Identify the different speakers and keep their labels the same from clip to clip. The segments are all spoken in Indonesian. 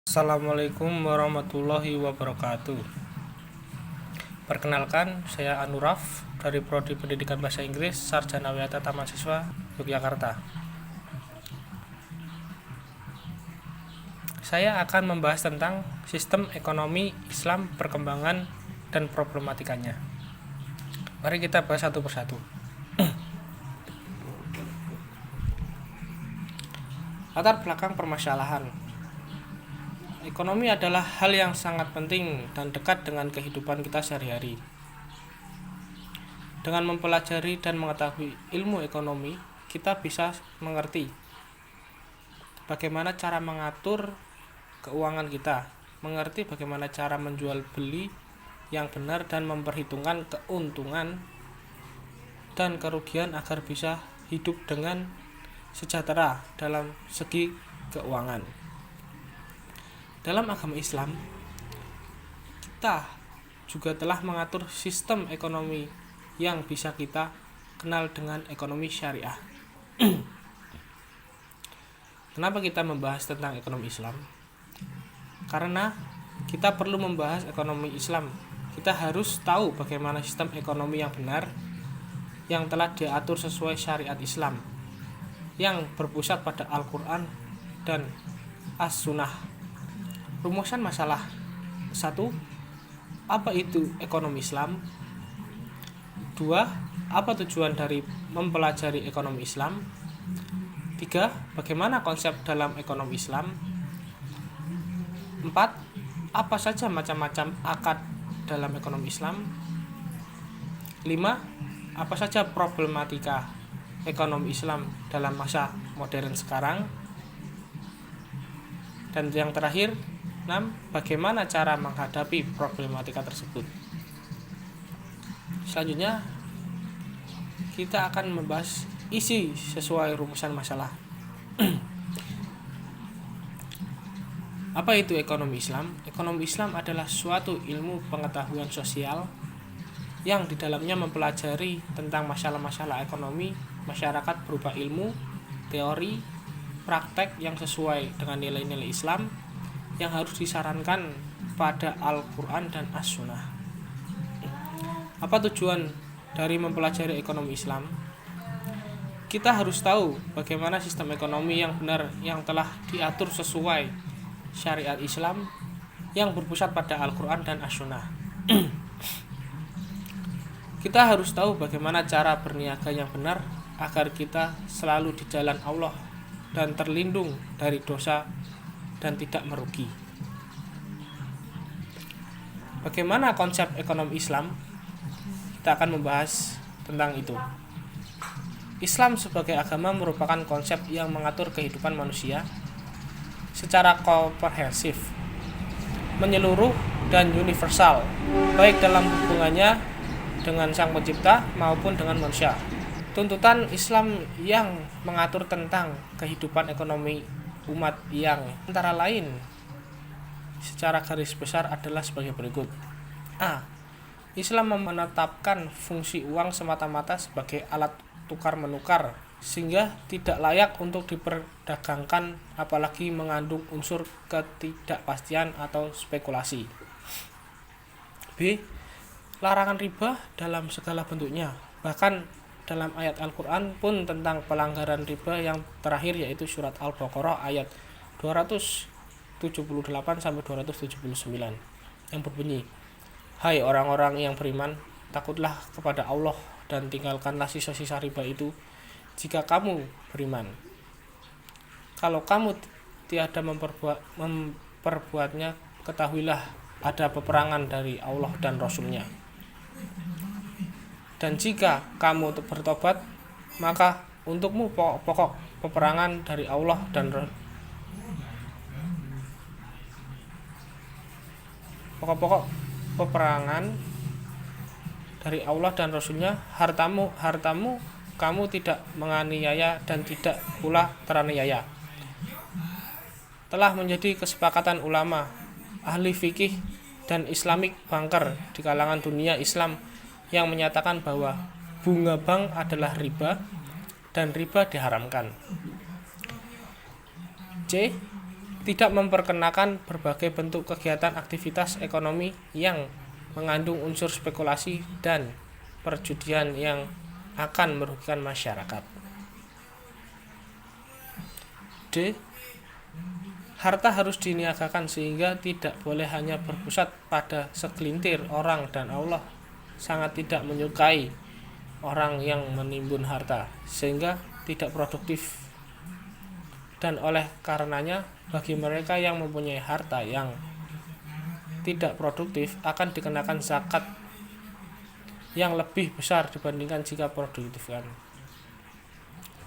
Speaker 1: Assalamualaikum warahmatullahi wabarakatuh. Perkenalkan, saya Anuraf dari Prodi Pendidikan Bahasa Inggris Sarjana WTA Taman Siswa Yogyakarta. Saya akan membahas tentang sistem ekonomi Islam, perkembangan, dan problematikanya. Mari kita bahas satu persatu. Latar belakang permasalahan. Ekonomi adalah hal yang sangat penting dan dekat dengan kehidupan kita sehari-hari. Dengan mempelajari dan mengetahui ilmu ekonomi, kita bisa mengerti bagaimana cara mengatur keuangan kita, mengerti bagaimana cara menjual beli yang benar dan memperhitungkan keuntungan dan kerugian agar bisa hidup dengan sejahtera dalam segi keuangan. Dalam agama Islam, kita juga telah mengatur sistem ekonomi yang bisa kita kenal dengan ekonomi syariah. Kenapa kita membahas tentang ekonomi Islam? Karena kita perlu membahas ekonomi Islam. Kita harus tahu bagaimana sistem ekonomi yang benar yang telah diatur sesuai syariat Islam, yang berpusat pada Al-Quran dan As-Sunnah. Rumusan masalah. 1. Apa itu ekonomi Islam? 2. Apa tujuan dari mempelajari ekonomi Islam? 3. Bagaimana konsep dalam ekonomi Islam? 4. Apa saja macam-macam akad dalam ekonomi Islam? 5. Apa saja problematika ekonomi Islam dalam masa modern sekarang? Dan yang terakhir, 6. Bagaimana cara menghadapi problematika tersebut? Selanjutnya, kita akan membahas isi sesuai rumusan masalah. Apa itu ekonomi Islam? Ekonomi Islam adalah suatu ilmu pengetahuan sosial yang di dalamnya mempelajari tentang masalah-masalah ekonomi masyarakat berupa ilmu, teori, praktek yang sesuai dengan nilai-nilai Islam yang harus disarankan pada Al-Quran dan As-Sunnah. Apa tujuan dari mempelajari ekonomi Islam? Kita harus tahu bagaimana sistem ekonomi yang benar yang telah diatur sesuai syariat Islam yang berpusat pada Al-Quran dan As-Sunnah. Kita harus tahu bagaimana cara berniaga yang benar agar kita selalu di jalan Allah dan terlindung dari dosa dan tidak merugi. Bagaimana konsep ekonomi Islam? Kita akan membahas tentang itu. Islam sebagai agama merupakan konsep yang mengatur kehidupan manusia secara komprehensif, menyeluruh dan universal, baik dalam hubungannya dengan Sang Pencipta maupun dengan manusia. Tuntutan Islam yang mengatur tentang kehidupan ekonomi umat yang antara lain secara garis besar adalah sebagai berikut. A. Islam menetapkan fungsi uang semata-mata sebagai alat tukar-menukar sehingga tidak layak untuk diperdagangkan apalagi mengandung unsur ketidakpastian atau spekulasi. B. Larangan riba dalam segala bentuknya, bahkan dalam ayat Al-Quran pun tentang pelanggaran riba yang terakhir yaitu surat Al-Baqarah ayat 278-279 yang berbunyi, "Hai orang-orang yang beriman, takutlah kepada Allah dan tinggalkanlah sisa-sisa riba itu jika kamu beriman. Kalau kamu tiada memperbuatnya, ketahuilah ada peperangan dari Allah dan Rasul-Nya. Dan jika kamu bertobat, maka untukmu pokok peperangan dari Allah dan pokok-pokok peperangan dari Allah dan Rasul-Nya, hartamu kamu tidak menganiaya dan tidak pula teraniaya." Telah menjadi kesepakatan ulama, ahli fikih dan Islamic banker di kalangan dunia Islam yang menyatakan bahwa bunga bank adalah riba dan riba diharamkan. C. tidak memperkenakan berbagai bentuk kegiatan aktivitas ekonomi yang mengandung unsur spekulasi dan perjudian yang akan merugikan masyarakat. D. Harta harus diniagakan sehingga tidak boleh hanya berpusat pada segelintir orang, dan Allah sangat tidak menyukai orang yang menimbun harta sehingga tidak produktif, dan oleh karenanya bagi mereka yang mempunyai harta yang tidak produktif akan dikenakan zakat yang lebih besar dibandingkan jika produktifkan.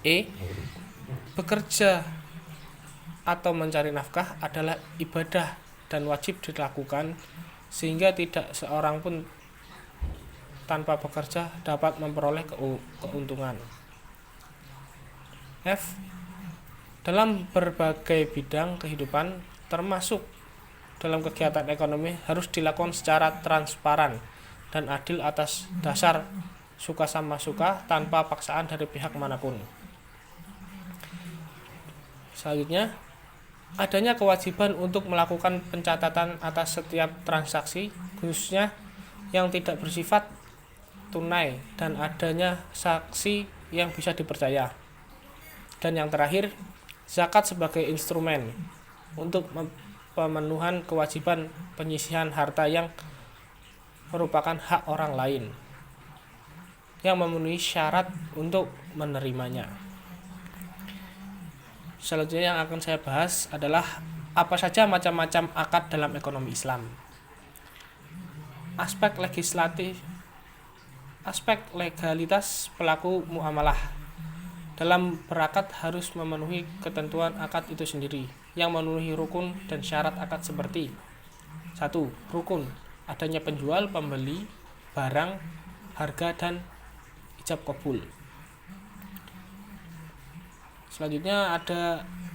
Speaker 1: E. Bekerja atau mencari nafkah adalah ibadah dan wajib dilakukan sehingga tidak seorang pun tanpa bekerja dapat memperoleh keuntungan. F. Dalam berbagai bidang kehidupan termasuk dalam kegiatan ekonomi harus dilakukan secara transparan dan adil atas dasar suka sama suka tanpa paksaan dari pihak manapun. Selanjutnya, adanya kewajiban untuk melakukan pencatatan atas setiap transaksi, khususnya yang tidak bersifat tunai, dan adanya saksi yang bisa dipercaya. Dan yang terakhir, zakat sebagai instrumen untuk pemenuhan kewajiban penyisihan harta yang merupakan hak orang lain yang memenuhi syarat untuk menerimanya. Selanjutnya yang akan saya bahas adalah apa saja macam-macam akad dalam ekonomi Islam. Aspek legalitas pelaku muamalah dalam berakad harus memenuhi ketentuan akad itu sendiri yang memenuhi rukun dan syarat akad seperti 1. Rukun, adanya penjual, pembeli, barang, harga, dan ijab kabul. Selanjutnya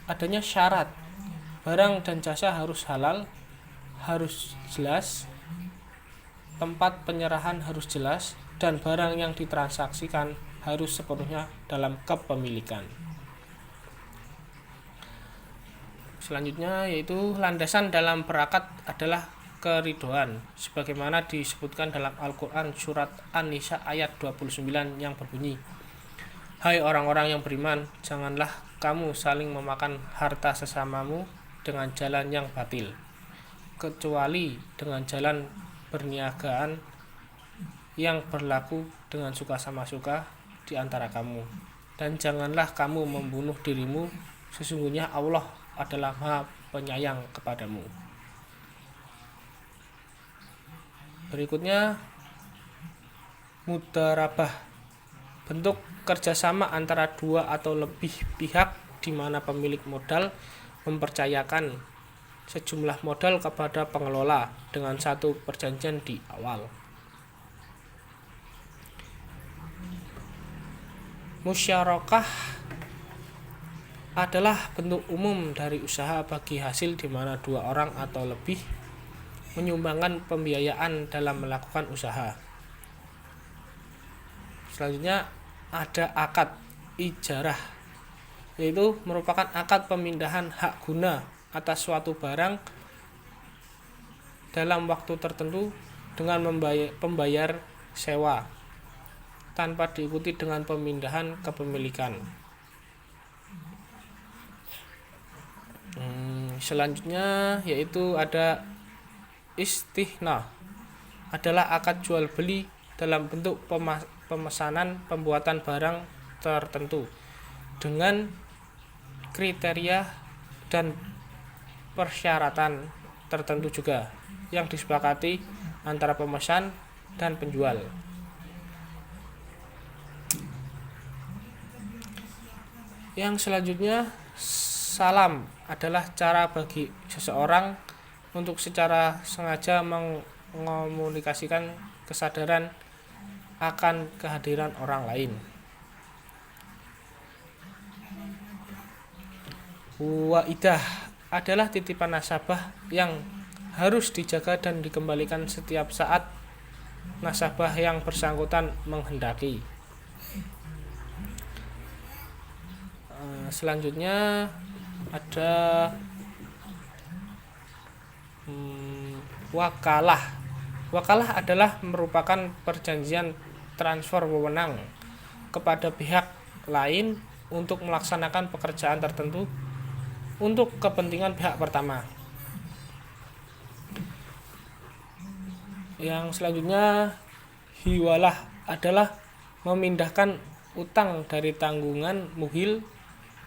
Speaker 1: adanya syarat, barang dan jasa harus halal, harus jelas, tempat penyerahan harus jelas, dan barang yang ditransaksikan harus sepenuhnya dalam kepemilikan. Selanjutnya yaitu landasan dalam berakad adalah keridhaan, sebagaimana disebutkan dalam Al-Quran surat An-Nisa ayat 29 yang berbunyi, Hai orang-orang yang beriman, janganlah kamu saling memakan harta sesamamu dengan jalan yang batil, kecuali dengan jalan perniagaan yang berlaku dengan suka sama suka di antara kamu. Dan janganlah kamu membunuh dirimu, sesungguhnya Allah adalah Maha Penyayang kepadamu. Berikutnya, mudharabah, bentuk kerjasama antara dua atau lebih pihak di mana pemilik modal mempercayakan sejumlah modal kepada pengelola dengan satu perjanjian di awal. Musyarakah adalah bentuk umum dari usaha bagi hasil di mana dua orang atau lebih menyumbangkan pembiayaan dalam melakukan usaha. Selanjutnya ada akad ijarah, yaitu merupakan akad pemindahan hak guna atas suatu barang dalam waktu tertentu dengan pembayar sewa tanpa diikuti dengan pemindahan kepemilikan. Selanjutnya yaitu ada istihna, adalah akad jual beli dalam bentuk pemesanan pembuatan barang tertentu dengan kriteria dan persyaratan tertentu juga yang disepakati antara pemesan dan penjual. Yang selanjutnya, salam adalah cara bagi seseorang untuk secara sengaja mengomunikasikan kesadaran akan kehadiran orang lain. Waidah adalah titipan nasabah yang harus dijaga dan dikembalikan setiap saat nasabah yang bersangkutan menghendaki. Selanjutnya ada Wakalah. Wakalah adalah merupakan perjanjian transfer wewenang kepada pihak lain untuk melaksanakan pekerjaan tertentu untuk kepentingan pihak pertama. Yang selanjutnya, hiwalah adalah memindahkan utang dari tanggungan muhil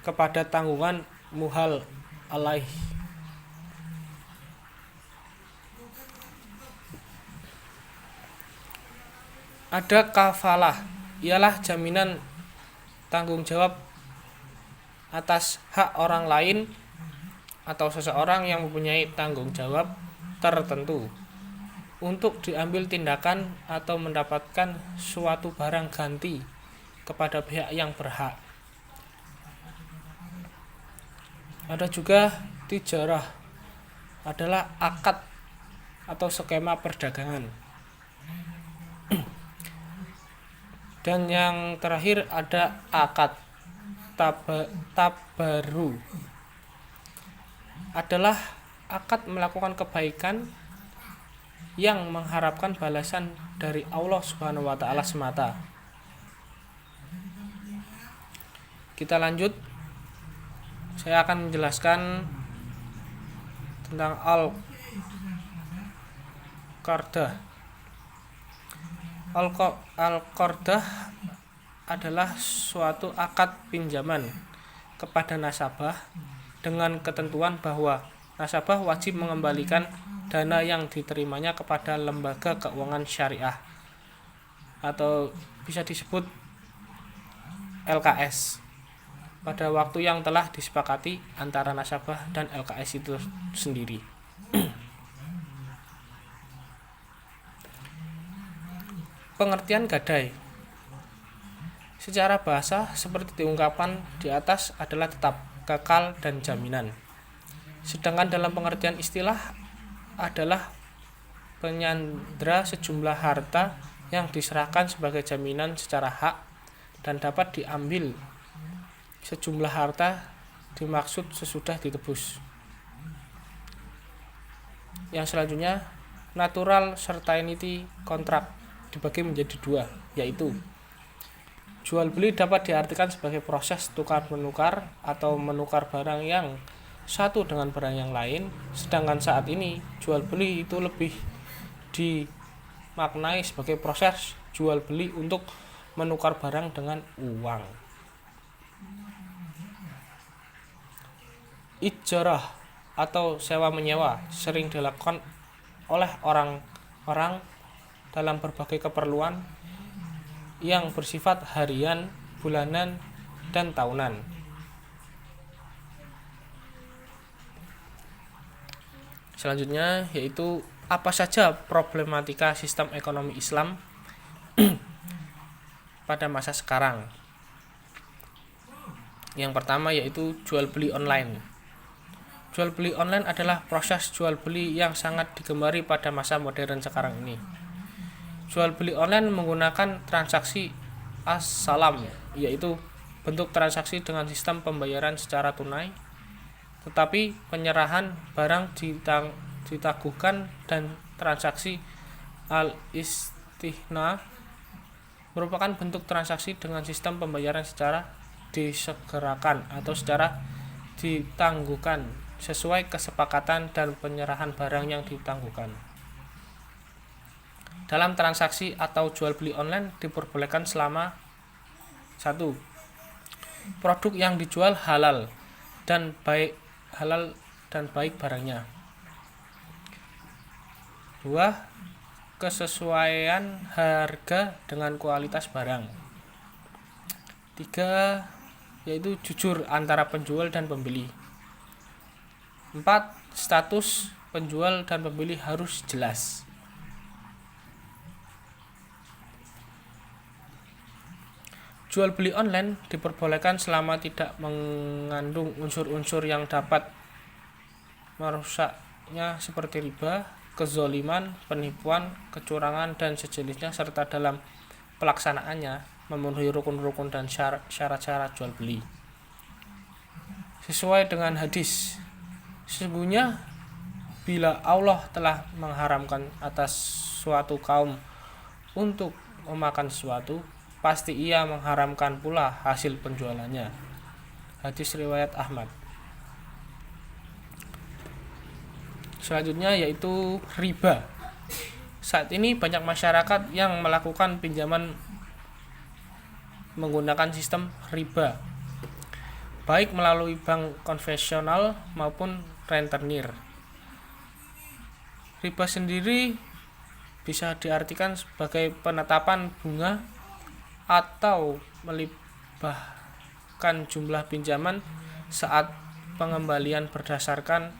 Speaker 1: kepada tanggungan muhal alaih. Ada kafalah, ialah jaminan tanggung jawab atas hak orang lain atau seseorang yang mempunyai tanggung jawab tertentu untuk diambil tindakan atau mendapatkan suatu barang ganti kepada pihak yang berhak. Ada juga tijarah, adalah akad atau skema perdagangan. Dan yang terakhir ada akad tabaru, adalah akad melakukan kebaikan yang mengharapkan balasan dari Allah Subhanahu wa taala semata. Kita lanjut. Saya akan menjelaskan tentang al-qardah. Al-qardah adalah suatu akad pinjaman kepada nasabah dengan ketentuan bahwa nasabah wajib mengembalikan dana yang diterimanya kepada lembaga keuangan syariah atau bisa disebut LKS pada waktu yang telah disepakati antara nasabah dan LKS itu sendiri. Pengertian gadai secara bahasa seperti diungkapkan di atas adalah tetap, kekal, dan jaminan. Sedangkan dalam pengertian istilah adalah penyandra sejumlah harta yang diserahkan sebagai jaminan secara hak dan dapat diambil sejumlah harta dimaksud sesudah ditebus. Yang selanjutnya, natural certainty kontrak dibagi menjadi dua, yaitu jual beli dapat diartikan sebagai proses tukar menukar atau menukar barang yang satu dengan barang yang lain, sedangkan saat ini jual beli itu lebih dimaknai sebagai proses jual beli untuk menukar barang dengan uang. Ijarah atau sewa menyewa sering dilakukan oleh orang-orang dalam berbagai keperluan yang bersifat harian, bulanan, dan tahunan. Selanjutnya yaitu apa saja problematika sistem ekonomi Islam pada masa sekarang. Yang pertama yaitu jual beli online. Jual beli online adalah proses jual beli yang sangat digemari pada masa modern sekarang ini. Jual beli online menggunakan transaksi as-salam, yaitu bentuk transaksi dengan sistem pembayaran secara tunai, tetapi penyerahan barang ditangguhkan, dan transaksi al-istihna merupakan bentuk transaksi dengan sistem pembayaran secara disegerakan atau secara ditangguhkan sesuai kesepakatan dan penyerahan barang yang ditangguhkan. Dalam transaksi atau jual beli online diperbolehkan selama 1. Produk yang dijual halal dan baik barangnya. 2. Kesesuaian harga dengan kualitas barang. 3. Yaitu jujur antara penjual dan pembeli. 4. Status penjual dan pembeli harus jelas. Jual beli online diperbolehkan selama tidak mengandung unsur-unsur yang dapat merusaknya seperti riba, kezoliman, penipuan, kecurangan, dan sejenisnya, serta dalam pelaksanaannya memenuhi rukun-rukun dan syarat-syarat jual beli. Sesuai dengan hadis, sesungguhnya Bila Allah telah mengharamkan atas suatu kaum untuk memakan sesuatu, pasti ia mengharamkan pula hasil penjualannya. Hadis riwayat Ahmad. Selanjutnya yaitu riba. Saat ini banyak masyarakat yang melakukan pinjaman menggunakan sistem riba, baik melalui bank konvensional maupun rentenir. Riba sendiri bisa diartikan sebagai penetapan bunga atau melibatkan jumlah pinjaman saat pengembalian berdasarkan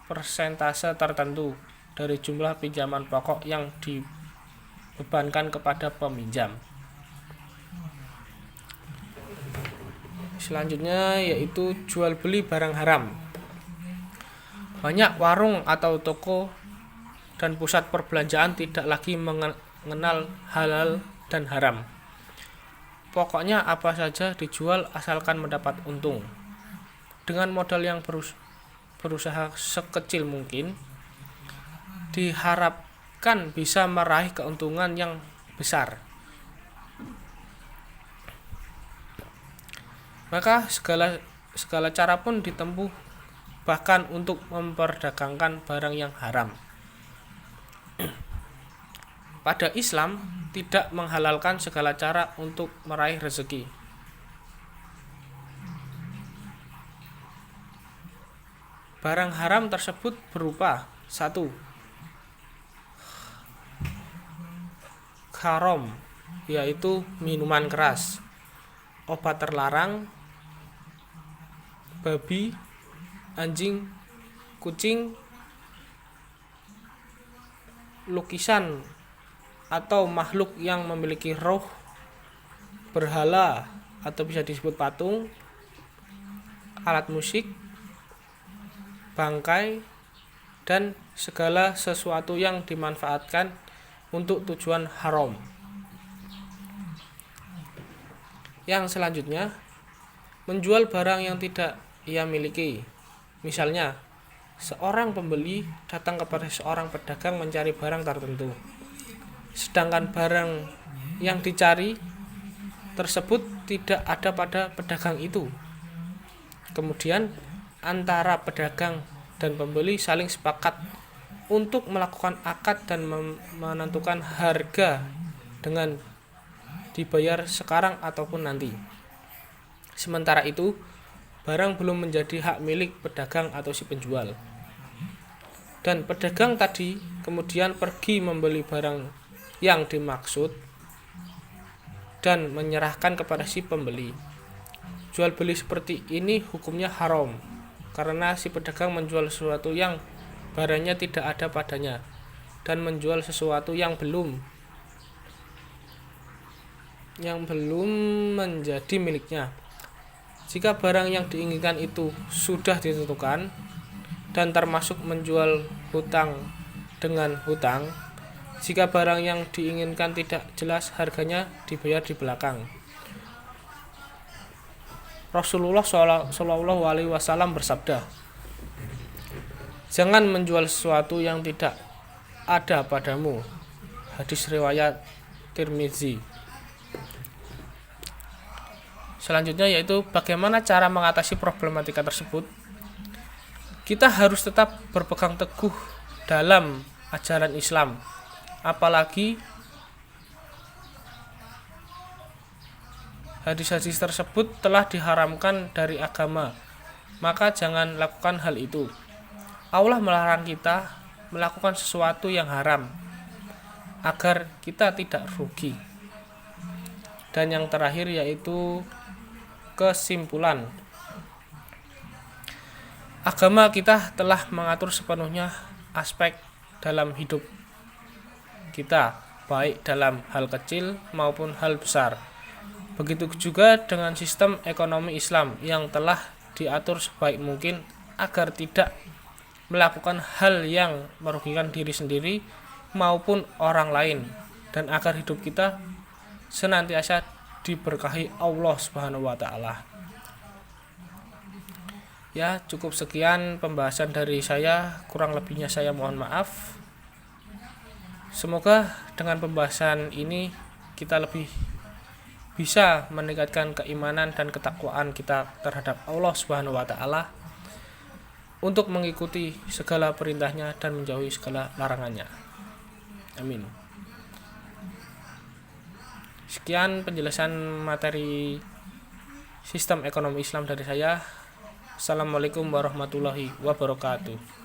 Speaker 1: persentase tertentu dari jumlah pinjaman pokok yang dibebankan kepada peminjam. Selanjutnya yaitu jual beli barang haram. Banyak warung atau toko dan pusat perbelanjaan tidak lagi mengenal halal dan haram. Pokoknya apa saja dijual asalkan mendapat untung. Dengan modal yang berusaha sekecil mungkin, diharapkan bisa meraih keuntungan yang besar. Maka segala cara pun ditempuh bahkan untuk memperdagangkan barang yang haram. Pada Islam tidak menghalalkan segala cara untuk meraih rezeki. Barang haram tersebut berupa 1. Haram, yaitu minuman keras, obat terlarang, babi, anjing, kucing, lukisan atau makhluk yang memiliki roh, berhala atau bisa disebut patung, alat musik, bangkai, dan segala sesuatu yang dimanfaatkan untuk tujuan haram. Yang selanjutnya, menjual barang yang tidak ia miliki. Misalnya, seorang pembeli datang kepada seorang pedagang mencari barang tertentu, sedangkan barang yang dicari tersebut tidak ada pada pedagang itu. Kemudian antara pedagang dan pembeli saling sepakat untuk melakukan akad dan menentukan harga dengan dibayar sekarang ataupun nanti. Sementara itu, barang belum menjadi hak milik pedagang atau si penjual. Dan pedagang tadi kemudian pergi membeli barang yang dimaksud dan menyerahkan kepada si pembeli. Jual beli seperti ini hukumnya haram, karena si pedagang menjual sesuatu yang barangnya tidak ada padanya dan menjual sesuatu yang belum menjadi miliknya. Jika barang yang diinginkan itu sudah ditentukan dan termasuk menjual hutang dengan hutang, jika barang yang diinginkan tidak jelas harganya dibayar di belakang. Rasulullah SAW bersabda, "Jangan menjual sesuatu yang tidak ada padamu." Hadis riwayat Tirmizi. Selanjutnya yaitu bagaimana cara mengatasi problematika tersebut. Kita harus tetap berpegang teguh dalam ajaran Islam, apalagi hadis-hadis tersebut telah diharamkan dari agama, maka jangan lakukan hal itu. Allah melarang kita melakukan sesuatu yang haram agar kita tidak rugi. Dan yang terakhir yaitu kesimpulan. Agama kita telah mengatur sepenuhnya aspek dalam hidup kita, baik dalam hal kecil maupun hal besar. Begitu juga dengan sistem ekonomi Islam yang telah diatur sebaik mungkin agar tidak melakukan hal yang merugikan diri sendiri maupun orang lain, dan agar hidup kita senantiasa diberkahi Allah Subhanahu wa taala. Ya, cukup sekian pembahasan dari saya, kurang lebihnya saya mohon maaf. Semoga dengan pembahasan ini kita lebih bisa meningkatkan keimanan dan ketakwaan kita terhadap Allah Subhanahu wa taala untuk mengikuti segala perintahnya dan menjauhi segala larangannya. Amin. Sekian penjelasan materi sistem ekonomi Islam dari saya. Assalamualaikum warahmatullahi wabarakatuh.